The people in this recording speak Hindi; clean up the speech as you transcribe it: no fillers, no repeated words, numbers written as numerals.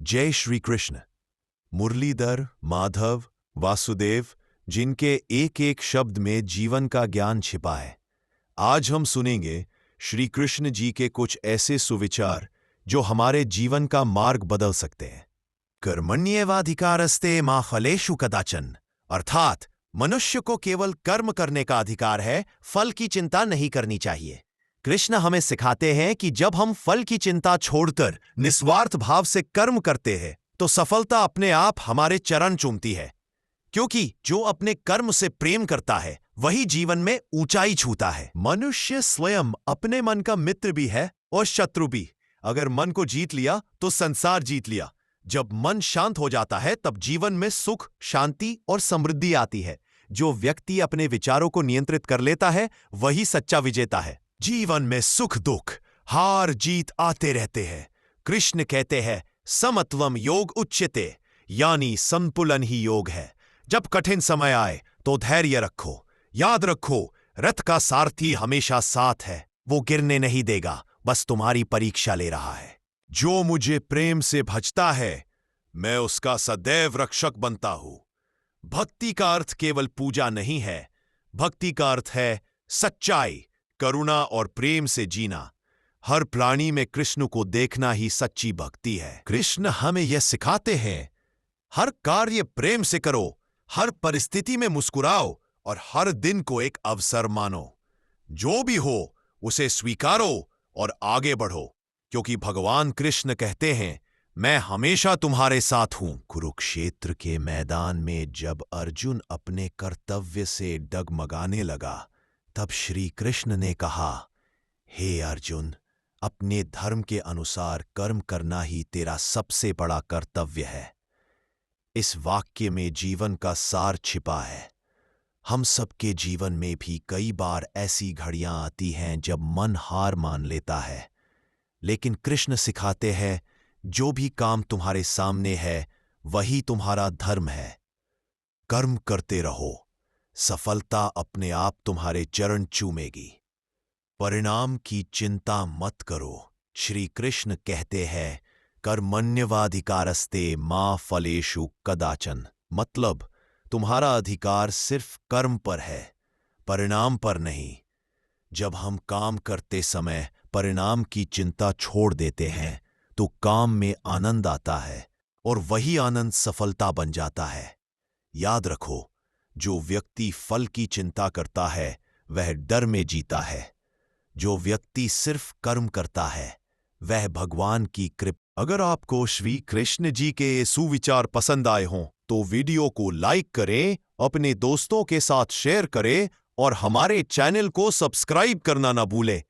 जय श्री कृष्ण। मुरलीधर, माधव, वासुदेव, जिनके एक एक शब्द में जीवन का ज्ञान छिपा है। आज हम सुनेंगे श्री कृष्ण जी के कुछ ऐसे सुविचार जो हमारे जीवन का मार्ग बदल सकते हैं। कर्मण्येवाधिकारस्ते मा फलेषु कदाचन, अर्थात मनुष्य को केवल कर्म करने का अधिकार है, फल की चिंता नहीं करनी चाहिए। कृष्ण हमें सिखाते हैं कि जब हम फल की चिंता छोड़कर निस्वार्थ भाव से कर्म करते हैं तो सफलता अपने आप हमारे चरण चूमती है, क्योंकि जो अपने कर्म से प्रेम करता है वही जीवन में ऊंचाई छूता है। मनुष्य स्वयं अपने मन का मित्र भी है और शत्रु भी। अगर मन को जीत लिया तो संसार जीत लिया। जब मन शांत हो जाता है तब जीवन में सुख, शांति और समृद्धि आती है। जो व्यक्ति अपने विचारों को नियंत्रित कर लेता है वही सच्चा विजेता है। जीवन में सुख दुख, हार जीत आते रहते हैं। कृष्ण कहते हैं समत्वम योग उच्यते, यानी संतुलन ही योग है। जब कठिन समय आए तो धैर्य रखो। याद रखो, रथ का सारथी हमेशा साथ है। वो गिरने नहीं देगा, बस तुम्हारी परीक्षा ले रहा है। जो मुझे प्रेम से भजता है मैं उसका सदैव रक्षक बनता हूं। भक्ति का अर्थ केवल पूजा नहीं है। भक्ति का अर्थ है सच्चाई, करुणा और प्रेम से जीना। हर प्राणी में कृष्ण को देखना ही सच्ची भक्ति है। कृष्ण हमें यह सिखाते हैं हर कार्य प्रेम से करो, हर परिस्थिति में मुस्कुराओ और हर दिन को एक अवसर मानो। जो भी हो उसे स्वीकारो और आगे बढ़ो, क्योंकि भगवान कृष्ण कहते हैं मैं हमेशा तुम्हारे साथ हूं। कुरुक्षेत्र के मैदान में जब अर्जुन अपने कर्तव्य से डगमगाने लगा तब श्री कृष्ण ने कहा, हे अर्जुन, अपने धर्म के अनुसार कर्म करना ही तेरा सबसे बड़ा कर्तव्य है। इस वाक्य में जीवन का सार छिपा है। हम सबके जीवन में भी कई बार ऐसी घड़ियां आती हैं जब मन हार मान लेता है, लेकिन कृष्ण सिखाते हैं जो भी काम तुम्हारे सामने है वही तुम्हारा धर्म है। कर्म करते रहो, सफलता अपने आप तुम्हारे चरण चूमेगी। परिणाम की चिंता मत करो। श्री कृष्ण कहते हैं कर्मण्येवाधिकारस्ते मा फलेषु कदाचन, मतलब तुम्हारा अधिकार सिर्फ कर्म पर है, परिणाम पर नहीं। जब हम काम करते समय परिणाम की चिंता छोड़ देते हैं तो काम में आनंद आता है और वही आनंद सफलता बन जाता है। याद रखो, जो व्यक्ति फल की चिंता करता है वह डर में जीता है। जो व्यक्ति सिर्फ कर्म करता है वह भगवान की कृपा। अगर आपको श्री कृष्ण जी के ये सुविचार पसंद आए हों तो वीडियो को लाइक करें, अपने दोस्तों के साथ शेयर करें और हमारे चैनल को सब्सक्राइब करना ना भूलें।